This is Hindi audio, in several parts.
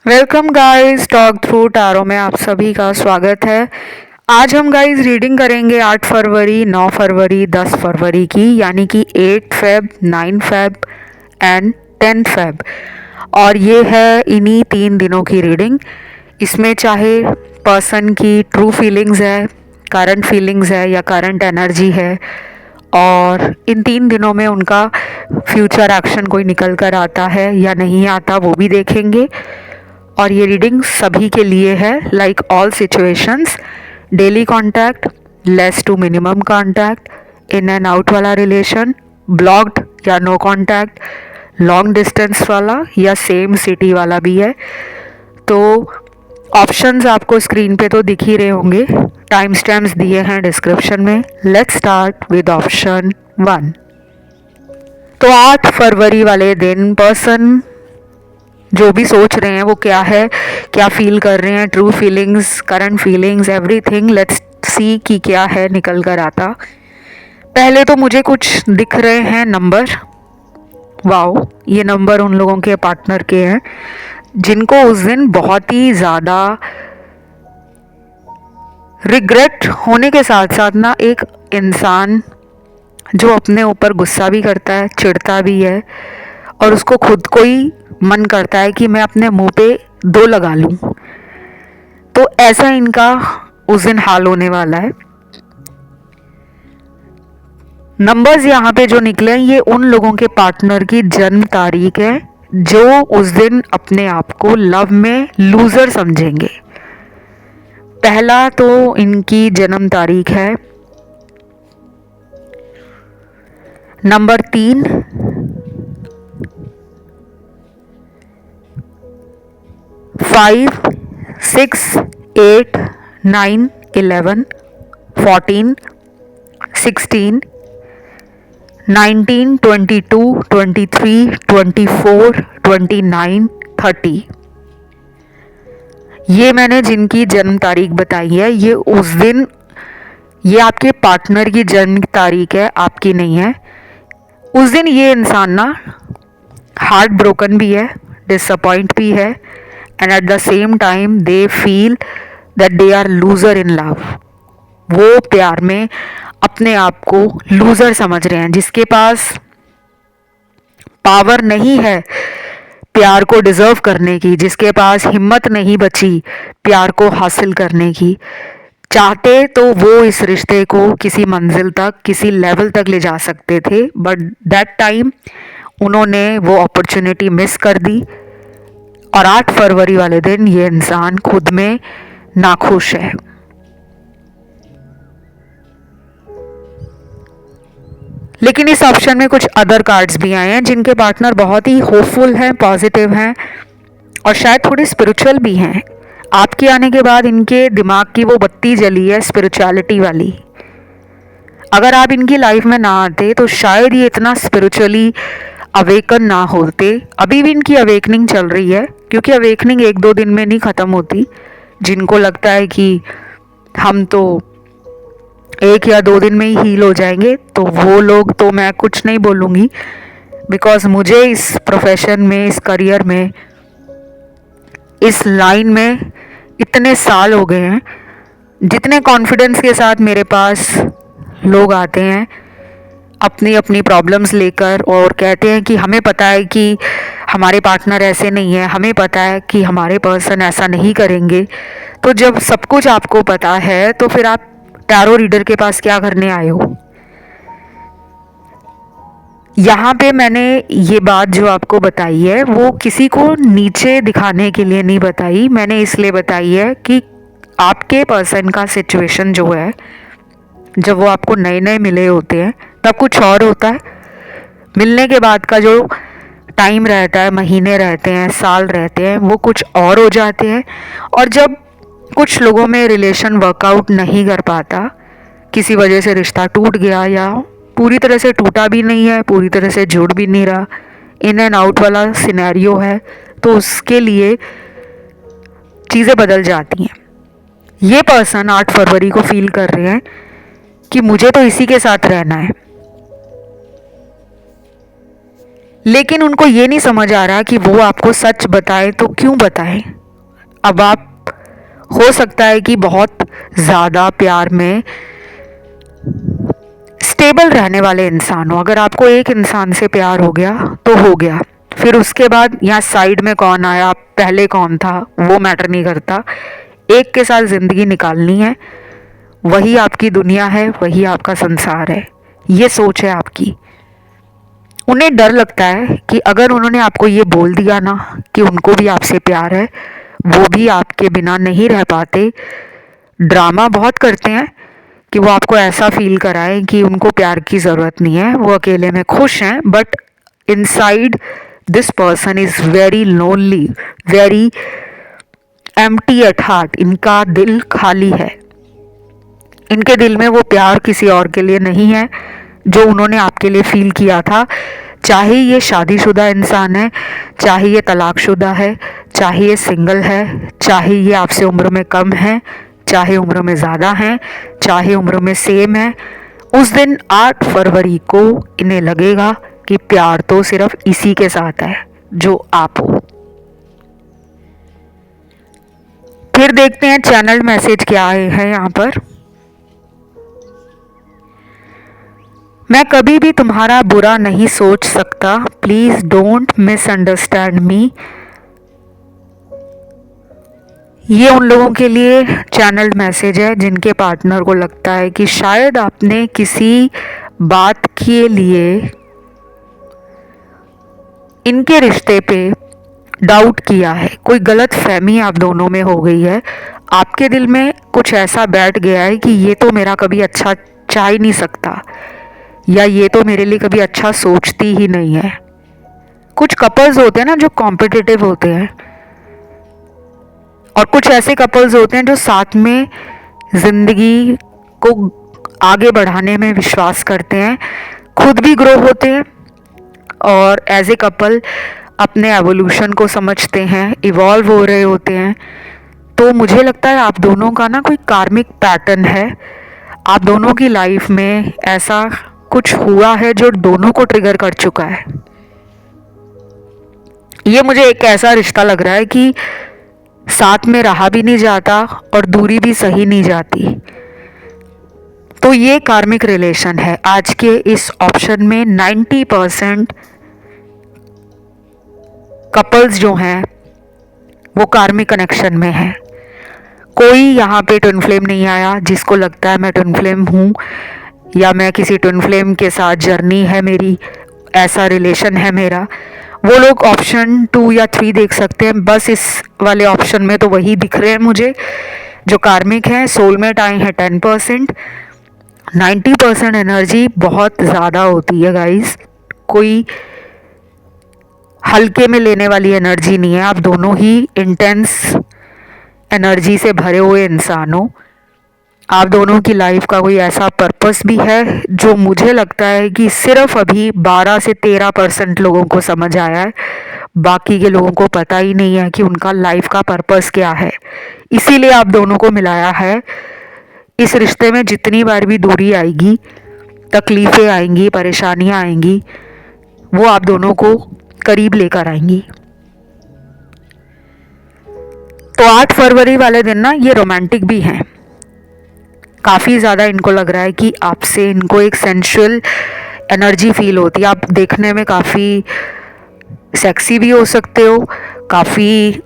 Welcome guys, talk through tarot में आप सभी का स्वागत है। आज हम गाइस रीडिंग करेंगे 8 फरवरी, 9 फरवरी, 10 फरवरी की, यानी कि 8 फेब, 9 फेब एंड 10 फेब। और ये है इन्हीं 3 दिनों की रीडिंग। इसमें चाहे पर्सन की ट्रू फीलिंग्स है, करंट फीलिंग्स है या करंट एनर्जी है, और इन 3 दिनों में उनका फ्यूचर एक्शन कोई निकल कर आता है या नहीं आता, वो भी देखेंगे। और ये रीडिंग सभी के लिए है, like all situations. Daily contact, less to minimum contact, in and out वाला रिलेशन, ब्लॉक्ड या नो कांटेक्ट, लॉन्ग डिस्टेंस वाला या सेम सिटी वाला भी है। तो ऑप्शंस आपको स्क्रीन पे तो दिख ही रहे होंगे, टाइम स्टैम्प्स दिए हैं डिस्क्रिप्शन में। Let's start with option 1। तो 8 फरवरी वाले दिन पर्सन जो भी सोच रहे हैं वो क्या है, क्या फील कर रहे हैं, true feelings, current feelings, everything. Let's see कि क्या है निकल कर आता। पहले तो मुझे कुछ दिख रहे हैं नंबर। वाओ, ये नंबर उन लोगों के पार्टनर के हैं जिनको उस दिन बहुत ही ज़्यादा रिग्रेट होने के साथ साथ ना, एक इंसान जो अपने ऊपर गुस्सा भी करता है, चिढ़ता भी है, और उसको खुद को ही मन करता है कि मैं अपने मुंह पे 2 लगा लूं। तो ऐसा इनका उस दिन हाल होने वाला है। नंबर्स यहाँ पे जो निकले हैं ये उन लोगों के पार्टनर की जन्म तारीख है जो उस दिन अपने आप को लव में लूजर समझेंगे। पहला तो इनकी जन्म तारीख है नंबर 3, 5, 6, 8, 9, 11, 14, 16, 19, 22, 23, 24, 29, 30। ये मैंने जिनकी जन्म तारीख बताई है, ये उस दिन, ये आपके पार्टनर की जन्म तारीख है, आपकी नहीं है। उस दिन ये इंसान ना हार्ट ब्रोकन भी है, डिसअपॉइंट भी है, and at the same time they feel that they are loser in love. वो प्यार में अपने आप को लूजर समझ रहे हैं, जिसके पास पावर नहीं है प्यार को डिजर्व करने की, जिसके पास हिम्मत नहीं बची प्यार को हासिल करने की। चाहते तो वो इस रिश्ते को किसी मंजिल तक, किसी लेवल तक ले जा सकते थे, बट दैट टाइम उन्होंने वो अपॉर्चुनिटी मिस कर दी। और 8 फरवरी वाले दिन ये इंसान खुद में नाखुश है। लेकिन इस ऑप्शन में कुछ अदर कार्ड्स भी आए हैं जिनके पार्टनर बहुत ही होपफुल हैं, पॉजिटिव हैं, और शायद थोड़ी स्पिरिचुअल भी हैं। आपके आने के बाद इनके दिमाग की वो बत्ती जली है स्पिरिचुअलिटी वाली। अगर आप इनकी लाइफ में ना आते तो शायद ये इतना स्पिरिचुअली अवेकन ना होते। अभी भी इनकी अवेकनिंग चल रही है, क्योंकि अवेकनिंग 1-2 दिन में नहीं ख़त्म होती। जिनको लगता है कि हम तो 1 या 2 दिन में ही हील हो जाएंगे, तो वो लोग तो मैं कुछ नहीं बोलूँगी, बिकॉज मुझे इस प्रोफेशन में, इस करियर में, इस लाइन में इतने साल हो गए हैं। जितने कॉन्फिडेंस के साथ मेरे पास लोग आते हैं अपनी अपनी प्रॉब्लम्स लेकर और कहते हैं कि हमें पता है कि हमारे पार्टनर ऐसे नहीं है, हमें पता है कि हमारे पर्सन ऐसा नहीं करेंगे। तो जब सब कुछ आपको पता है तो फिर आप टैरो रीडर के पास क्या करने आए हो? यहाँ पे मैंने ये बात जो आपको बताई है वो किसी को नीचे दिखाने के लिए नहीं बताई, मैंने इसलिए बताई है कि आपके पर्सन का सिचुएशन जो है, जब वो आपको नए नए मिले होते हैं तब कुछ और होता है, मिलने के बाद का जो टाइम रहता है, महीने रहते हैं, साल रहते हैं, वो कुछ और हो जाते हैं। और जब कुछ लोगों में रिलेशन वर्कआउट नहीं कर पाता, किसी वजह से रिश्ता टूट गया या पूरी तरह से टूटा भी नहीं है, पूरी तरह से जुड़ भी नहीं रहा, इन एंड आउट वाला सिनेरियो है, तो उसके लिए चीज़ें बदल जाती हैं। ये पर्सन 8 फरवरी को फील कर रहे हैं कि मुझे तो इसी के साथ रहना है, लेकिन उनको ये नहीं समझ आ रहा कि वो आपको सच बताए तो क्यों बताए। अब आप हो सकता है कि बहुत ज़्यादा प्यार में स्टेबल रहने वाले इंसान हो। अगर आपको एक इंसान से प्यार हो गया तो हो गया, फिर उसके बाद यहाँ साइड में कौन आया, पहले कौन था, वो मैटर नहीं करता। एक के साथ ज़िंदगी निकालनी है, वही आपकी दुनिया है, वही आपका संसार है। ये सोच है आपकी। उन्हें डर लगता है कि अगर उन्होंने आपको ये बोल दिया ना कि उनको भी आपसे प्यार है, वो भी आपके बिना नहीं रह पाते। ड्रामा बहुत करते हैं कि वो आपको ऐसा फील कराएं कि उनको प्यार की ज़रूरत नहीं है, वो अकेले में खुश हैं, but inside this person is very lonely, very empty at heart. इनका दिल खाली है। इनके दिल में वो प्यार किसी और के लिए नहीं है जो उन्होंने आपके लिए फील किया था। चाहे ये शादीशुदा इंसान है, चाहे ये तलाकशुदा है, चाहे ये सिंगल है, चाहे ये आपसे उम्र में कम है, चाहे उम्र में ज़्यादा हैं, चाहे उम्र में सेम है, उस दिन 8 फरवरी को इन्हें लगेगा कि प्यार तो सिर्फ इसी के साथ है जो आप हो। फिर देखते हैं चैनल मैसेज क्या आए हैं यहाँ पर। मैं कभी भी तुम्हारा बुरा नहीं सोच सकता, प्लीज़ डोंट मिसअंडरस्टैंड मी। ये उन लोगों के लिए चैनल्ड मैसेज है जिनके पार्टनर को लगता है कि शायद आपने किसी बात के लिए इनके रिश्ते पे डाउट किया है, कोई गलत फहमी आप दोनों में हो गई है। आपके दिल में कुछ ऐसा बैठ गया है कि ये तो मेरा कभी अच्छा चाह ही नहीं सकता, या ये तो मेरे लिए कभी अच्छा सोचती ही नहीं है। कुछ कपल्स होते हैं ना जो कॉम्पिटिटिव होते हैं, और कुछ ऐसे कपल्स होते हैं जो साथ में ज़िंदगी को आगे बढ़ाने में विश्वास करते हैं, खुद भी ग्रो होते हैं और एज ए कपल अपने एवोल्यूशन को समझते हैं, इवॉल्व हो रहे होते हैं। तो मुझे लगता है आप दोनों का ना कोई कार्मिक पैटर्न है। आप दोनों की लाइफ में ऐसा कुछ हुआ है जो दोनों को ट्रिगर कर चुका है। ये मुझे एक ऐसा रिश्ता लग रहा है कि साथ में रहा भी नहीं जाता और दूरी भी सही नहीं जाती। तो ये कार्मिक रिलेशन है। आज के इस ऑप्शन में 90% कपल्स जो हैं वो कार्मिक कनेक्शन में हैं। कोई यहाँ पे ट्विन फ्लेम नहीं आया जिसको लगता है मैं ट्विन फ्लेम हूँ या मैं किसी ट्विन फ्लेम के साथ जर्नी है मेरी, ऐसा रिलेशन है मेरा। वो लोग ऑप्शन 2 या 3 देख सकते हैं। बस इस वाले ऑप्शन में तो वही दिख रहे हैं मुझे जो कार्मिक हैं। सोलमेट आए हैं 10%। 90% एनर्जी बहुत ज़्यादा होती है गाइस, कोई हल्के में लेने वाली एनर्जी नहीं है। आप दोनों ही इंटेंस एनर्जी से भरे हुए इंसान हो। आप दोनों की लाइफ का कोई ऐसा पर्पस भी है जो मुझे लगता है कि सिर्फ अभी 12 से 13% लोगों को समझ आया है। बाकी के लोगों को पता ही नहीं है कि उनका लाइफ का पर्पस क्या है। इसीलिए आप दोनों को मिलाया है। इस रिश्ते में जितनी बार भी दूरी आएगी, तकलीफ़ें आएंगी, परेशानियां आएंगी, वो आप दोनों को करीब लेकर आएंगी। तो 8 फरवरी वाले दिन ना ये रोमांटिक भी हैं। काफ़ी ज़्यादा इनको लग रहा है कि आपसे इनको एक सेंशुअल एनर्जी फील होती है। आप देखने में काफ़ी सेक्सी भी हो सकते हो, काफ़ी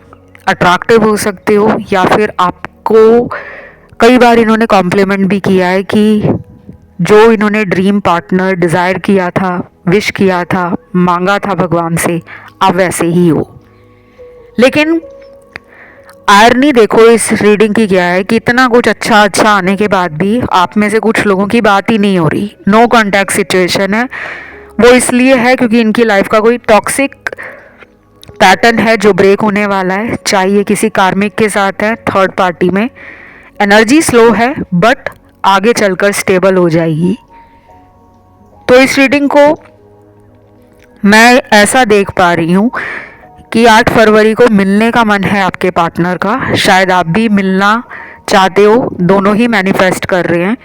अट्रैक्टिव हो सकते हो, या फिर आपको कई बार इन्होंने कॉम्प्लीमेंट भी किया है कि जो इन्होंने ड्रीम पार्टनर डिज़ायर किया था, विश किया था, मांगा था भगवान से, आप वैसे ही हो। लेकिन आयरनी देखो इस रीडिंग की क्या है कि इतना कुछ अच्छा अच्छा आने के बाद भी आप में से कुछ लोगों की बात ही नहीं हो रही। नो कांटेक्ट सिचुएशन है। वो इसलिए है क्योंकि इनकी लाइफ का कोई टॉक्सिक पैटर्न है जो ब्रेक होने वाला है। चाहे ये किसी कार्मिक के साथ है, थर्ड पार्टी में। एनर्जी स्लो है बट आगे चलकर स्टेबल हो जाएगी। तो इस रीडिंग को मैं ऐसा देख पा रही हूँ कि 8 फरवरी को मिलने का मन है आपके पार्टनर का। शायद आप भी मिलना चाहते हो, दोनों ही मैनिफेस्ट कर रहे हैं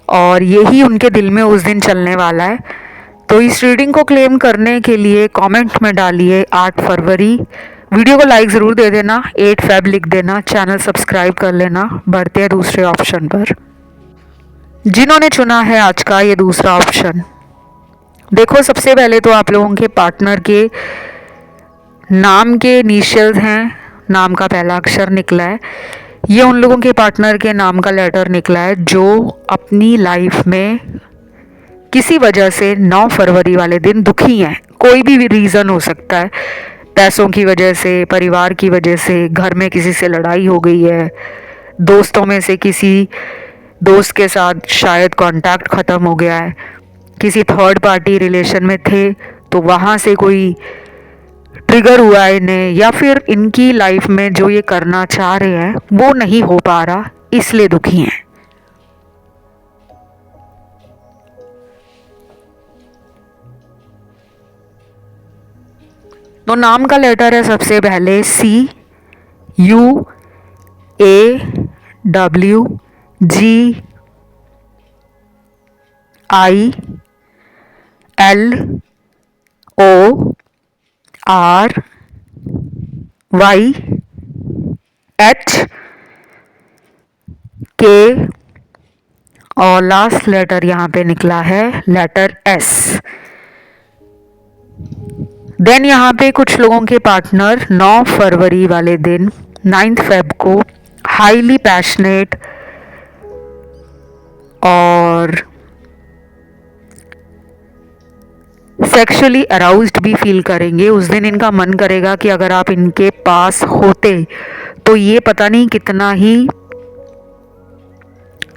और यही उनके दिल में उस दिन चलने वाला है। तो इस रीडिंग को क्लेम करने के लिए कमेंट में डालिए 8 फरवरी। वीडियो को लाइक ज़रूर दे देना, 8 फेब लिख देना, चैनल सब्सक्राइब कर लेना। बढ़ते हैं दूसरे ऑप्शन पर। जिन्होंने चुना है आज का ये दूसरा ऑप्शन, देखो सबसे पहले तो आप लोगों के पार्टनर के नाम के इनिशियल्स हैं, नाम का पहला अक्षर निकला है। ये उन लोगों के पार्टनर के नाम का लेटर निकला है जो अपनी लाइफ में किसी वजह से 9 फरवरी वाले दिन दुखी हैं। कोई भी रीज़न हो सकता है, पैसों की वजह से, परिवार की वजह से, घर में किसी से लड़ाई हो गई है, दोस्तों में से किसी दोस्त के साथ शायद कांटेक्ट ख़त्म हो गया है, किसी थर्ड पार्टी रिलेशन में थे तो वहाँ से कोई ट्रिगर हुआ है इन्हें, या फिर इनकी लाइफ में जो ये करना चाह रहे हैं वो नहीं हो पा रहा, इसलिए दुखी हैं। तो नाम का लेटर है सबसे पहले CUAWGLY, और लास्ट लेटर यहाँ पे निकला है लेटर S। देन यहाँ पे कुछ लोगों के पार्टनर 9 फरवरी वाले दिन 9 फेब को हाईली पैशनेट और सेक्सुअली अराउज्ड भी फील करेंगे। उस दिन इनका मन करेगा कि अगर आप इनके पास होते तो ये पता नहीं कितना ही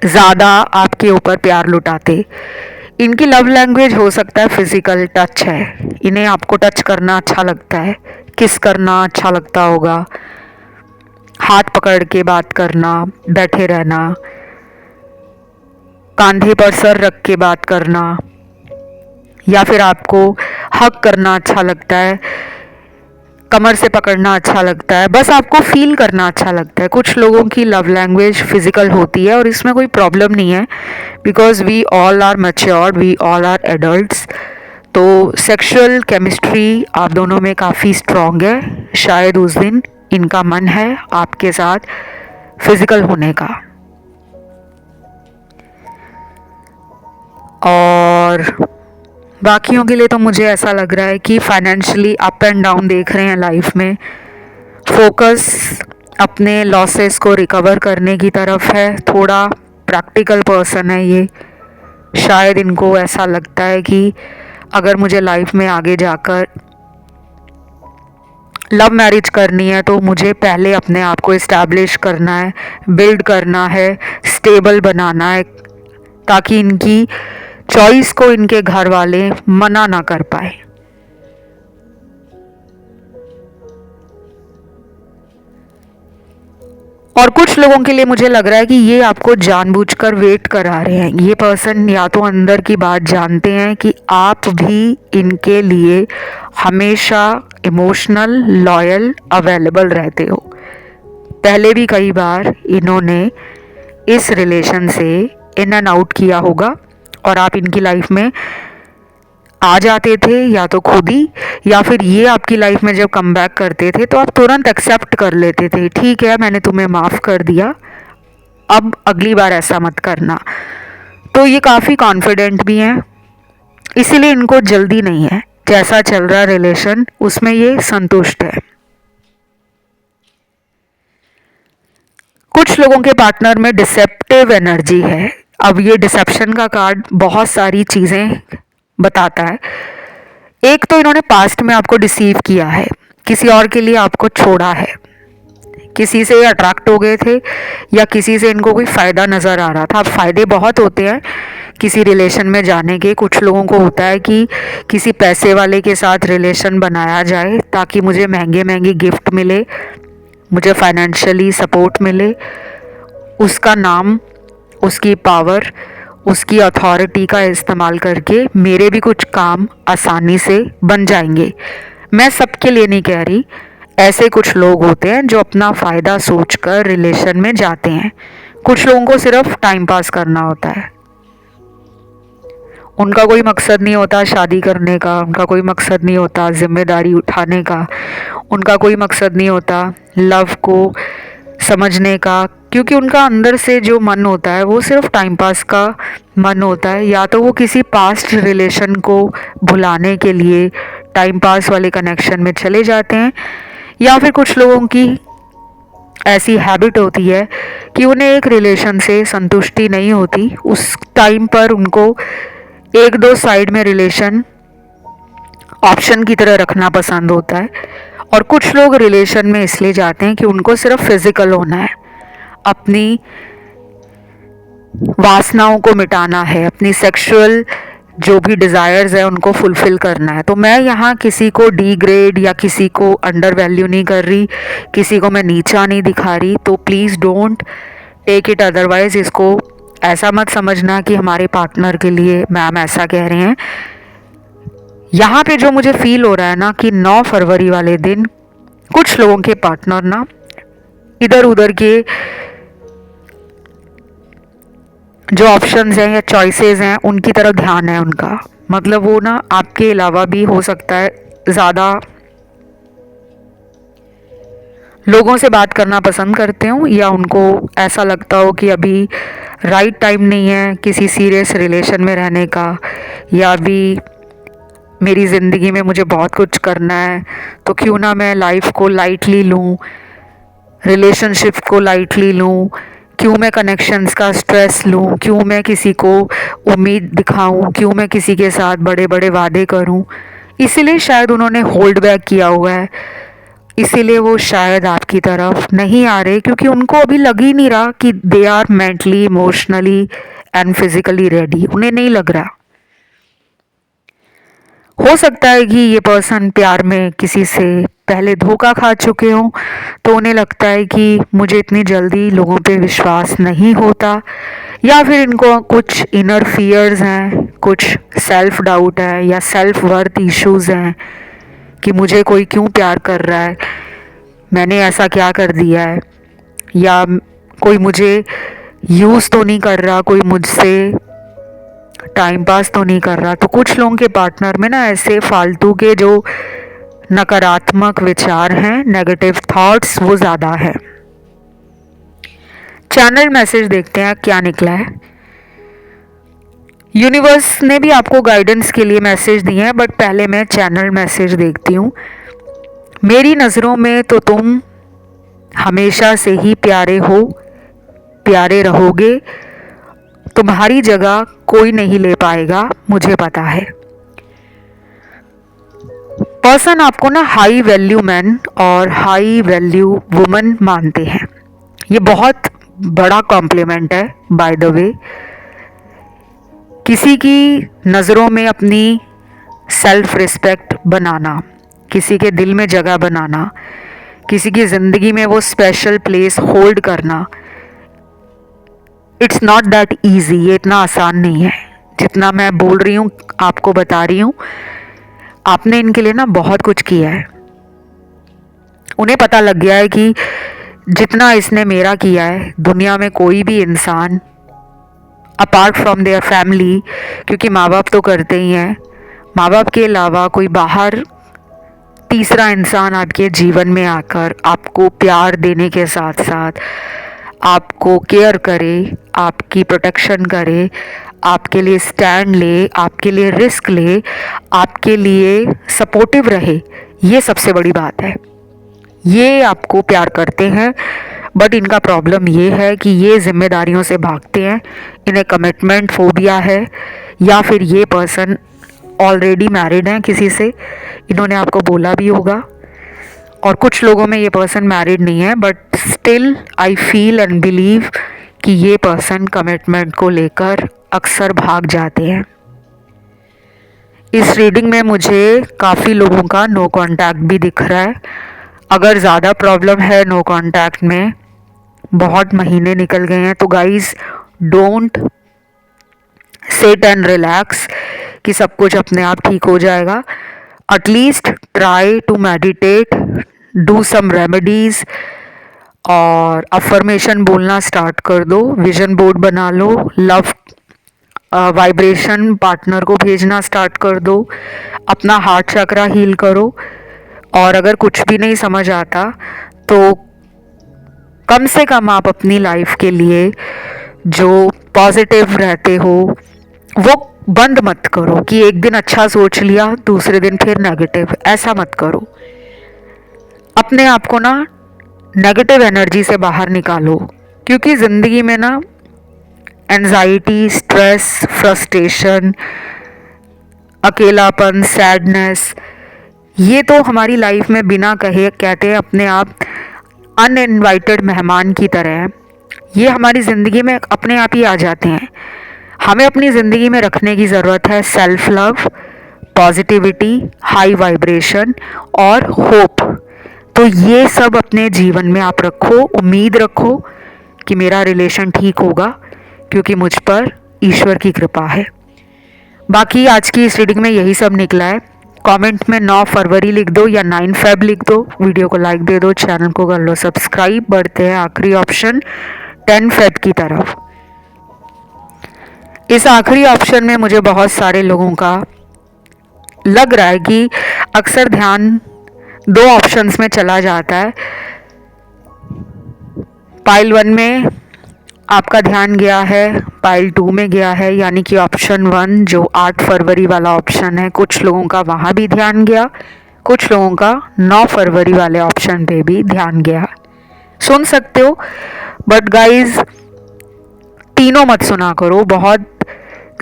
ज़्यादा आपके ऊपर प्यार लुटाते। इनकी लव लैंग्वेज हो सकता है फिजिकल टच है, इन्हें आपको टच करना अच्छा लगता है, किस करना अच्छा लगता होगा, हाथ पकड़ के बात करना, बैठे रहना, कंधे पर सर रख के बात करना, या फिर आपको हग करना अच्छा लगता है, कमर से पकड़ना अच्छा लगता है, बस आपको फील करना अच्छा लगता है। कुछ लोगों की लव लैंग्वेज फिजिकल होती है और इसमें कोई प्रॉब्लम नहीं है, because we all are matured, we all are adults. तो सेक्सुअल केमिस्ट्री आप दोनों में काफ़ी स्ट्रॉन्ग है। शायद उस दिन इनका मन है आपके साथ फिजिकल होने का। और बाकियों के लिए तो मुझे ऐसा लग रहा है कि फाइनेंशियली अप एंड डाउन देख रहे हैं लाइफ में। फोकस अपने लॉसेस को रिकवर करने की तरफ है। थोड़ा प्रैक्टिकल पर्सन है ये। शायद इनको ऐसा लगता है कि अगर मुझे लाइफ में आगे जाकर लव मैरिज करनी है तो मुझे पहले अपने आप को इस्टेब्लिश करना है, बिल्ड करना है, स्टेबल बनाना है, ताकि इनकी चॉइस को इनके घर वाले मना ना कर पाए। और कुछ लोगों के लिए मुझे लग रहा है कि ये आपको जानबूझकर वेट करा रहे हैं। ये पर्सन या तो अंदर की बात जानते हैं कि आप भी इनके लिए हमेशा इमोशनल, लॉयल, अवेलेबल रहते हो। पहले भी कई बार इन्होंने इस रिलेशन से इन एंड आउट किया होगा और आप इनकी लाइफ में आ जाते थे, या तो खुद ही, या फिर ये आपकी लाइफ में जब कम बैक करते थे तो आप तुरंत एक्सेप्ट कर लेते थे, ठीक है मैंने तुम्हें माफ़ कर दिया, अब अगली बार ऐसा मत करना। तो ये काफ़ी कॉन्फिडेंट भी हैं, इसीलिए इनको जल्दी नहीं है। जैसा चल रहा रिलेशन उसमें ये संतुष्ट है। कुछ लोगों के पार्टनर में डिसेप्टिव एनर्जी है। अब ये डिसेप्शन का कार्ड बहुत सारी चीज़ें बताता है। एक तो इन्होंने पास्ट में आपको डिसीव किया है, किसी और के लिए आपको छोड़ा है, किसी से अट्रैक्ट हो गए थे या किसी से इनको कोई फ़ायदा नज़र आ रहा था। अब फ़ायदे बहुत होते हैं किसी रिलेशन में जाने के। कुछ लोगों को होता है कि किसी पैसे वाले के साथ रिलेशन बनाया जाए ताकि मुझे महंगे महंगे गिफ्ट मिले, मुझे फाइनेंशियली सपोर्ट मिले, उसका नाम, उसकी पावर, उसकी अथॉरिटी का इस्तेमाल करके मेरे भी कुछ काम आसानी से बन जाएंगे। मैं सबके लिए नहीं कह रही, ऐसे कुछ लोग होते हैं जो अपना फ़ायदा सोचकर रिलेशन में जाते हैं। कुछ लोगों को सिर्फ टाइम पास करना होता है। उनका कोई मकसद नहीं होता शादी करने का, उनका कोई मकसद नहीं होता जिम्मेदारी उठाने का, उनका कोई मकसद नहीं होता लव को समझने का, क्योंकि उनका अंदर से जो मन होता है वो सिर्फ टाइम पास का मन होता है। या तो वो किसी पास्ट रिलेशन को भुलाने के लिए टाइम पास वाले कनेक्शन में चले जाते हैं, या फिर कुछ लोगों की ऐसी हैबिट होती है कि उन्हें एक रिलेशन से संतुष्टि नहीं होती, उस टाइम पर उनको एक दो साइड में रिलेशन ऑप्शन की तरह रखना पसंद होता है। और कुछ लोग रिलेशन में इसलिए जाते हैं कि उनको सिर्फ फिजिकल होना है, अपनी वासनाओं को मिटाना है, अपनी सेक्सुअल जो भी डिज़ायर्स है उनको फुलफ़िल करना है। तो मैं यहाँ किसी को डिग्रेड या किसी को अंडर वैल्यू नहीं कर रही, किसी को मैं नीचा नहीं दिखा रही। तो please don't take it otherwise, इसको ऐसा मत समझना कि हमारे पार्टनर के लिए मैम ऐसा कह रहे हैं। यहाँ पे जो मुझे फील हो रहा है ना कि 9 फरवरी वाले दिन कुछ लोगों के पार्टनर ना इधर उधर के जो ऑप्शंस हैं या चॉइसेस हैं उनकी तरफ ध्यान है उनका, मतलब वो ना आपके अलावा भी हो सकता है ज़्यादा लोगों से बात करना पसंद करते हो, या उनको ऐसा लगता हो कि अभी राइट टाइम नहीं है किसी सीरियस रिलेशन में रहने का, या अभी मेरी ज़िंदगी में मुझे बहुत कुछ करना है तो क्यों ना मैं लाइफ को लाइटली लूँ, रिलेशनशिप को लाइटली लूँ, क्यों मैं कनेक्शंस का स्ट्रेस लूँ, क्यों मैं किसी को उम्मीद दिखाऊँ, क्यों मैं किसी के साथ बड़े बड़े वादे करूँ। इसीलिए शायद उन्होंने होल्ड बैक किया हुआ है, इसीलिए वो शायद आपकी तरफ नहीं आ रहे, क्योंकि उनको अभी लग ही नहीं रहा कि they are mentally emotionally and physically ready, उन्हें नहीं लग रहा। हो सकता है कि ये पर्सन प्यार में किसी से पहले धोखा खा चुके हों, तो उन्हें लगता है कि मुझे इतनी जल्दी लोगों पे विश्वास नहीं होता, या फिर इनको कुछ इनर फियर्स हैं, कुछ सेल्फ डाउट है या सेल्फ वर्थ इश्यूज हैं कि मुझे कोई क्यों प्यार कर रहा है, मैंने ऐसा क्या कर दिया है, या कोई मुझे यूज़ तो नहीं कर रहा, कोई मुझसे टाइम पास तो नहीं कर रहा। तो कुछ लोगों के पार्टनर में ना ऐसे फालतू के जो नकारात्मक विचार हैं, नेगेटिव थॉट्स, वो ज़्यादा है। चैनल मैसेज देखते हैं क्या निकला है। यूनिवर्स ने भी आपको गाइडेंस के लिए मैसेज दिए हैं, बट पहले मैं चैनल मैसेज देखती हूँ। मेरी नज़रों में तो तुम हमेशा से ही प्यारे हो, प्यारे रहोगे, तुम्हारी जगह कोई नहीं ले पाएगा, मुझे पता है। पर्सन आपको ना हाई वैल्यू मैन और हाई वैल्यू वुमन मानते हैं, ये बहुत बड़ा कॉम्प्लीमेंट है बाय द वे। किसी की नज़रों में अपनी सेल्फ रिस्पेक्ट बनाना, किसी के दिल में जगह बनाना, किसी की ज़िंदगी में वो स्पेशल प्लेस होल्ड करना, इट्स नॉट दैट ईजी, ये इतना आसान नहीं है जितना मैं बोल रही हूँ, आपको बता रही हूँ। आपने इनके लिए ना बहुत कुछ किया है, उन्हें पता लग गया है कि जितना इसने मेरा किया है दुनिया में कोई भी इंसान अपार्ट फ्रॉम देयर फैमिली, क्योंकि माँ बाप तो करते ही हैं, माँ बाप के अलावा कोई बाहर तीसरा इंसान आपके जीवन में आकर आपको प्यार देने के साथ साथ आपको केयर करे, आपकी प्रोटेक्शन करे, आपके लिए स्टैंड ले, आपके लिए रिस्क ले, आपके लिए सपोर्टिव रहे, ये सबसे बड़ी बात है। ये आपको प्यार करते हैं, बट इनका प्रॉब्लम ये है कि ये जिम्मेदारियों से भागते हैं, इन्हें कमिटमेंट फोबिया है, या फिर ये पर्सन ऑलरेडी मैरिड हैं किसी से, इन्होंने आपको बोला भी होगा। और कुछ लोगों में ये पर्सन मैरिड नहीं है, but still I feel and believe कि ये पर्सन कमिटमेंट को लेकर अक्सर भाग जाते हैं। इस रीडिंग में मुझे काफ़ी लोगों का नो कांटेक्ट भी दिख रहा है। अगर ज़्यादा प्रॉब्लम है नो कांटेक्ट में, बहुत महीने निकल गए हैं, तो guys don't sit and relax कि सब कुछ अपने आप ठीक हो जाएगा। At least try to meditate, do some remedies, और अफर्मेशन बोलना स्टार्ट कर दो, विजन बोर्ड बना लो, लव वाइब्रेशन पार्टनर को भेजना स्टार्ट कर दो, अपना हार्ट चक्रा हील करो। और अगर कुछ भी नहीं समझ आता तो कम से कम आप अपनी लाइफ के लिए जो पॉजिटिव रहते हो वो बंद मत करो कि एक दिन अच्छा सोच लिया दूसरे दिन फिर नेगेटिव, ऐसा मत करो। अपने आप को ना नेगेटिव एनर्जी से बाहर निकालो, क्योंकि ज़िंदगी में ना एंजाइटी, स्ट्रेस, फ्रस्ट्रेशन, अकेलापन, सैडनेस, ये तो हमारी लाइफ में बिना कहे कहते अपने आप अनइनवाइटेड मेहमान की तरह हैं। ये हमारी ज़िंदगी में अपने आप ही आ जाते हैं। हमें अपनी ज़िंदगी में रखने की ज़रूरत है self love, positivity, high vibration और होप। तो ये सब अपने जीवन में आप रखो, उम्मीद रखो कि मेरा रिलेशन ठीक होगा, क्योंकि मुझ पर ईश्वर की कृपा है। बाकी आज की इस रीडिंग में यही सब निकला है। कमेंट में 9 फरवरी लिख दो या 9 फेब लिख दो, वीडियो को लाइक दे दो, चैनल को कर लो सब्सक्राइब। बढ़ते हैं आखिरी ऑप्शन 10 फेब की तरफ। इस आखिरी ऑप्शन में मुझे बहुत सारे लोगों का लग रहा है कि अक्सर ध्यान 2 ऑप्शंस में चला जाता है। पाइल 1 में आपका ध्यान गया है, पाइल 2 में गया है, यानी कि ऑप्शन 1 जो 8 फरवरी वाला ऑप्शन है, कुछ लोगों का वहाँ भी ध्यान गया, कुछ लोगों का 9 फरवरी वाले ऑप्शन पे भी ध्यान गया। सुन सकते हो, बट गाइज तीनों मत सुना करो, बहुत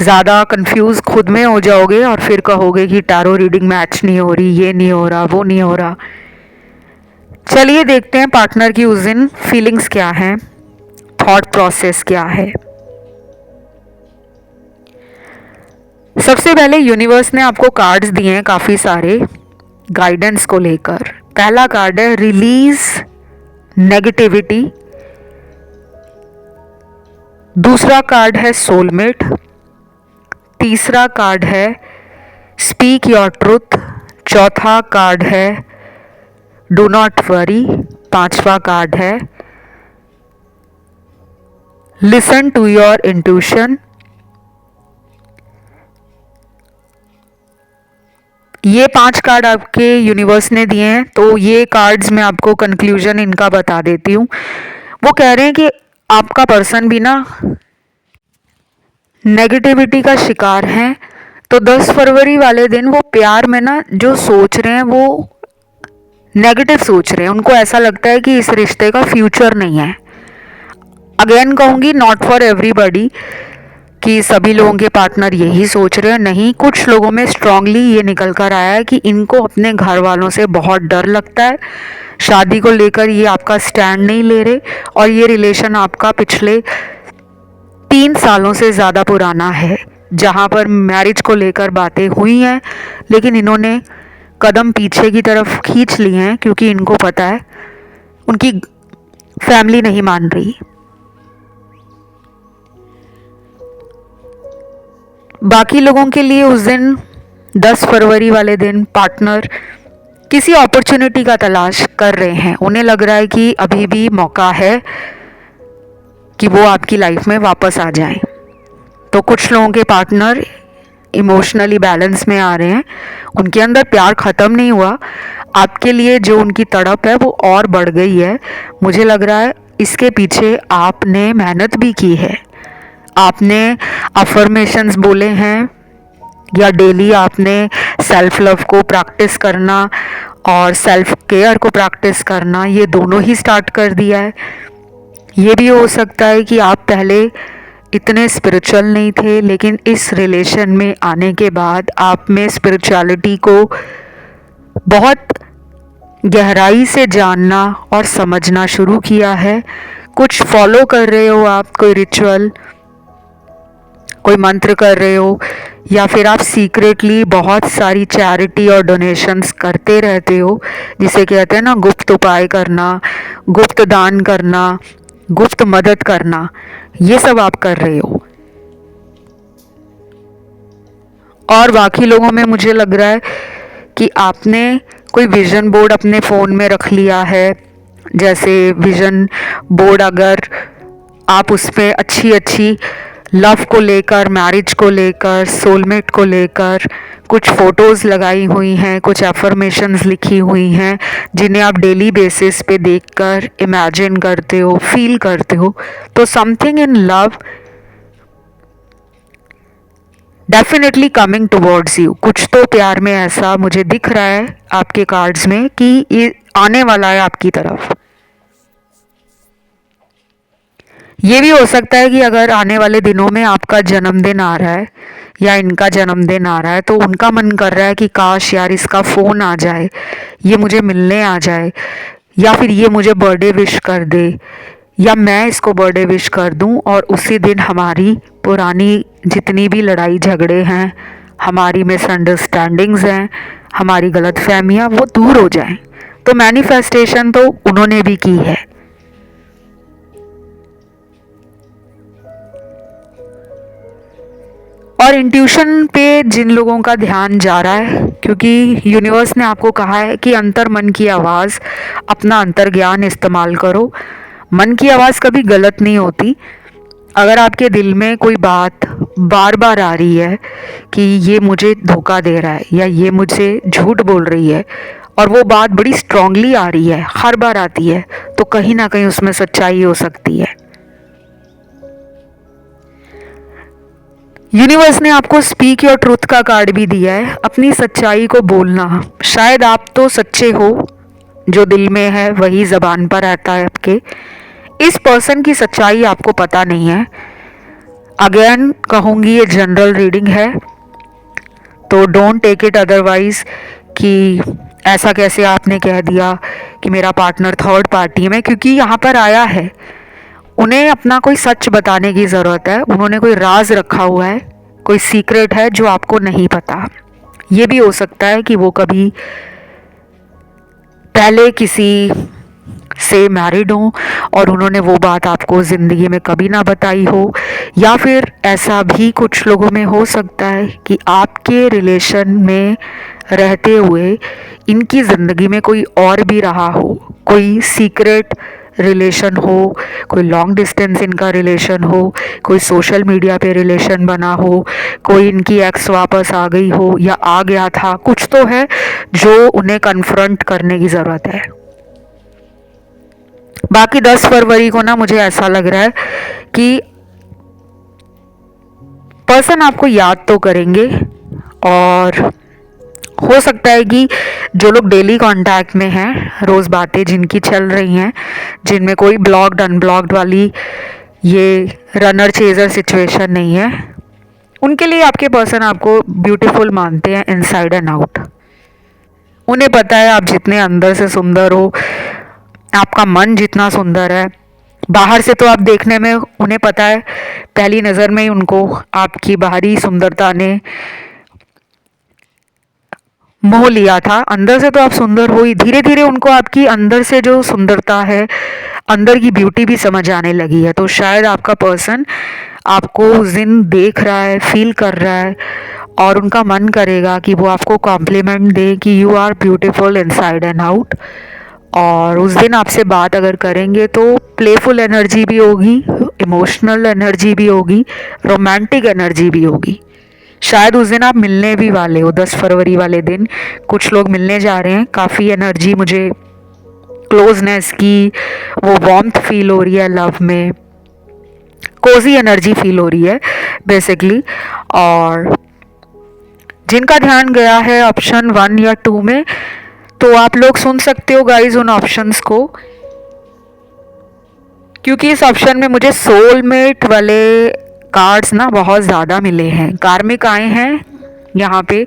ज़्यादा कंफ्यूज खुद में हो जाओगे और फिर कहोगे कि टैरो रीडिंग मैच नहीं हो रही, ये नहीं हो रहा, वो नहीं हो रहा। चलिए देखते हैं पार्टनर की उस दिन फीलिंग्स क्या हैं, थॉट प्रोसेस क्या है। सबसे पहले यूनिवर्स ने आपको कार्ड्स दिए हैं काफ़ी सारे गाइडेंस को लेकर। पहला कार्ड है रिलीज नेगेटिविटी, दूसरा कार्ड है सोलमेट, तीसरा कार्ड है स्पीक योर ट्रुथ, चौथा कार्ड है डू नॉट वरी, पांचवा कार्ड है लिसन टू योर इंट्यूशन। ये 5 कार्ड आपके यूनिवर्स ने दिए हैं। तो ये कार्ड्स मैं आपको कंक्लूजन इनका बता देती हूँ। वो कह रहे हैं कि आपका पर्सन भी ना नेगेटिविटी का शिकार है। तो 10 फरवरी वाले दिन वो प्यार में ना जो सोच रहे हैं वो नेगेटिव सोच रहे हैं। उनको ऐसा लगता है कि इस रिश्ते का फ्यूचर नहीं है। अगेन कहूँगी, नॉट फॉर एवरीबडी कि सभी लोगों के पार्टनर यही सोच रहे हैं, नहीं। कुछ लोगों में स्ट्रांगली ये निकल कर आया है कि इनको अपने घर वालों से बहुत डर लगता है, शादी को लेकर ये आपका स्टैंड नहीं ले रहे, और ये रिलेशन आपका पिछले 3 सालों से ज़्यादा पुराना है, जहाँ पर मैरिज को लेकर बातें हुई हैं, लेकिन इन्होंने कदम पीछे की तरफ खींच लिए हैं, क्योंकि इनको पता है उनकी फैमिली नहीं मान रही। बाकी लोगों के लिए उस दिन 10 फरवरी वाले दिन पार्टनर किसी अपॉर्चुनिटी का तलाश कर रहे हैं। उन्हें लग रहा है कि अभी भी मौका है कि वो आपकी लाइफ में वापस आ जाएं। तो कुछ लोगों के पार्टनर इमोशनली बैलेंस में आ रहे हैं, उनके अंदर प्यार ख़त्म नहीं हुआ। आपके लिए जो उनकी तड़प है वो और बढ़ गई है। मुझे लग रहा है इसके पीछे आपने मेहनत भी की है, आपने अफर्मेशंस बोले हैं, या डेली आपने सेल्फ लव को प्रैक्टिस करना और सेल्फ केयर को प्रैक्टिस करना, ये दोनों ही स्टार्ट कर दिया है। ये भी हो सकता है कि आप पहले इतने स्पिरिचुअल नहीं थे, लेकिन इस रिलेशन में आने के बाद आप में स्पिरिचुअलिटी को बहुत गहराई से जानना और समझना शुरू किया है। कुछ फॉलो कर रहे हो आप, कोई रिचुअल, कोई मंत्र कर रहे हो, या फिर आप सीक्रेटली बहुत सारी चैरिटी और डोनेशंस करते रहते हो, जिसे कहते हैं ना गुप्त उपाय करना, गुप्त दान करना, गुप्त मदद करना, ये सब आप कर रहे हो। और बाकी लोगों में मुझे लग रहा है कि आपने कोई विजन बोर्ड अपने फ़ोन में रख लिया है। जैसे विजन बोर्ड, अगर आप उस पर अच्छी अच्छी लव को लेकर, मैरिज को लेकर, सोलमेट को लेकर कुछ फोटोज़ लगाई हुई हैं, कुछ एफर्मेशंस लिखी हुई हैं जिन्हें आप डेली बेसिस पे देखकर इमेजिन करते हो, फील करते हो। तो something in love definitely coming towards you. कुछ तो प्यार में ऐसा मुझे दिख रहा है आपके कार्ड्स में कि ये आने वाला है आपकी तरफ। ये भी हो सकता है कि अगर आने वाले दिनों में आपका जन्मदिन आ रहा है या इनका जन्मदिन आ रहा है तो उनका मन कर रहा है कि काश यार इसका फ़ोन आ जाए, ये मुझे मिलने आ जाए, या फिर ये मुझे बर्थडे विश कर दे, या मैं इसको बर्थडे विश कर दूं और उसी दिन हमारी पुरानी जितनी भी लड़ाई झगड़े हैं, हमारी मिसअंडरस्टैंडिंग्स हैं, हमारी गलतफहमियां वो दूर हो जाएं। तो मैनिफेस्टेशन तो उन्होंने भी की है। और इंट्यूशन पे जिन लोगों का ध्यान जा रहा है, क्योंकि यूनिवर्स ने आपको कहा है कि अंतर मन की आवाज़, अपना अंतर ज्ञान इस्तेमाल करो। मन की आवाज़ कभी गलत नहीं होती। अगर आपके दिल में कोई बात बार बार आ रही है कि ये मुझे धोखा दे रहा है या ये मुझसे झूठ बोल रही है, और वो बात बड़ी स्ट्रांगली आ रही है, हर बार आती है, तो कहीं ना कहीं उसमें सच्चाई हो सकती है। यूनिवर्स ने आपको स्पीक योर ट्रूथ का कार्ड भी दिया है, अपनी सच्चाई को बोलना। शायद आप तो सच्चे हो, जो दिल में है वही ज़बान पर रहता है आपके। इस पर्सन की सच्चाई आपको पता नहीं है। अगेन कहूँगी ये जनरल रीडिंग है, तो डोंट टेक इट अदरवाइज कि ऐसा कैसे आपने कह दिया कि मेरा पार्टनर थर्ड पार्टी में, क्योंकि यहाँ पर आया है, उन्हें अपना कोई सच बताने की ज़रूरत है। उन्होंने कोई राज रखा हुआ है, कोई सीक्रेट है जो आपको नहीं पता। ये भी हो सकता है कि वो कभी पहले किसी से मैरिड हो और उन्होंने वो बात आपको ज़िंदगी में कभी ना बताई हो, या फिर ऐसा भी कुछ लोगों में हो सकता है कि आपके रिलेशन में रहते हुए इनकी ज़िंदगी में कोई और भी रहा हो, कोई सीक्रेट रिलेशन हो, कोई लॉन्ग डिस्टेंस इनका रिलेशन हो, कोई सोशल मीडिया पे रिलेशन बना हो, कोई इनकी एक्स वापस आ गई हो या आ गया था। कुछ तो है जो उन्हें कन्फ्रंट करने की ज़रूरत है। बाकी 10 फरवरी को ना मुझे ऐसा लग रहा है कि पर्सन आपको याद तो करेंगे, और हो सकता है कि जो लोग डेली कांटेक्ट में हैं, रोज़ बातें जिनकी चल रही हैं, जिनमें कोई ब्लॉक्ड अनब्लॉक्ड वाली ये रनर चेजर सिचुएशन नहीं है, उनके लिए आपके पर्सन आपको ब्यूटीफुल मानते हैं इनसाइड एंड आउट। उन्हें पता है आप जितने अंदर से सुंदर हो, आपका मन जितना सुंदर है, बाहर से तो आप देखने में, उन्हें पता है पहली नज़र में ही उनको आपकी बाहरी सुंदरता ने मोह लिया था। अंदर से तो आप सुंदर हो ही, धीरे धीरे उनको आपकी अंदर से जो सुंदरता है, अंदर की ब्यूटी भी समझ आने लगी है। तो शायद आपका पर्सन आपको उस दिन देख रहा है, फील कर रहा है, और उनका मन करेगा कि वो आपको कॉम्प्लीमेंट दे कि you are beautiful inside and out. और उस दिन आपसे बात अगर करेंगे तो प्लेफुल एनर्जी भी होगी, इमोशनल एनर्जी भी होगी, रोमांटिक एनर्जी भी होगी। शायद उस दिन आप मिलने भी वाले हो, 10 फरवरी वाले दिन कुछ लोग मिलने जा रहे हैं। काफ़ी एनर्जी मुझे क्लोजनेस की, वो वार्मथ फील हो रही है, लव में कोजी एनर्जी फील हो रही है बेसिकली। और जिनका ध्यान गया है ऑप्शन 1 या 2 में, तो आप लोग सुन सकते हो गाइज उन ऑप्शंस को, क्योंकि इस ऑप्शन में मुझे सोलमेट वाले कार्ड्स ना बहुत ज़्यादा मिले हैं। कार्मिक आए हैं यहाँ पे,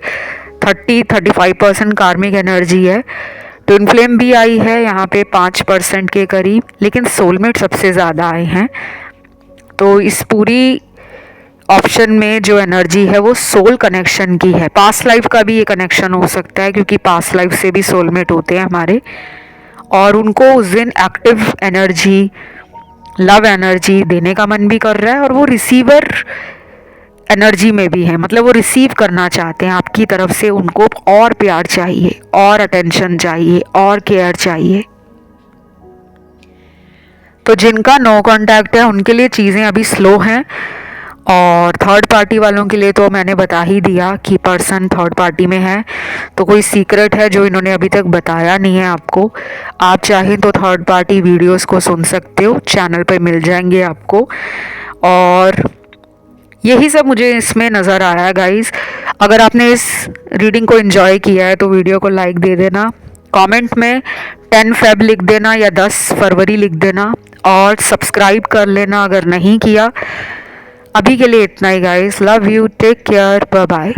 30-35% कार्मिक एनर्जी है। ट्विन फ्लेम भी आई है यहाँ पे 5% के करीब, लेकिन सोलमेट सबसे ज़्यादा आए हैं। तो इस पूरी ऑप्शन में जो एनर्जी है वो सोल कनेक्शन की है। पास्ट लाइफ का भी ये कनेक्शन हो सकता है, क्योंकि पास्ट लाइफ से भी सोलमेट होते हैं हमारे, और उनको उस दिन एक्टिव एनर्जी, लव एनर्जी देने का मन भी कर रहा है, और वो रिसीवर एनर्जी में भी है। मतलब वो रिसीव करना चाहते हैं आपकी तरफ से, उनको और प्यार चाहिए, और अटेंशन चाहिए, और केयर चाहिए। तो जिनका नो कांटेक्ट है उनके लिए चीज़ें अभी स्लो हैं, और थर्ड पार्टी वालों के लिए तो मैंने बता ही दिया कि पर्सन थर्ड पार्टी में है, तो कोई सीक्रेट है जो इन्होंने अभी तक बताया नहीं है आपको। आप चाहें तो थर्ड पार्टी वीडियोस को सुन सकते हो, चैनल पे मिल जाएंगे आपको। और यही सब मुझे इसमें नज़र आया गाइस। अगर आपने इस रीडिंग को एंजॉय किया है तो वीडियो को लाइक दे देना, कमेंट में 10 फेब लिख देना या 10 फरवरी लिख देना, और सब्सक्राइब कर लेना अगर नहीं किया। अभी के लिए इतना ही guys, love you, take care, bye bye.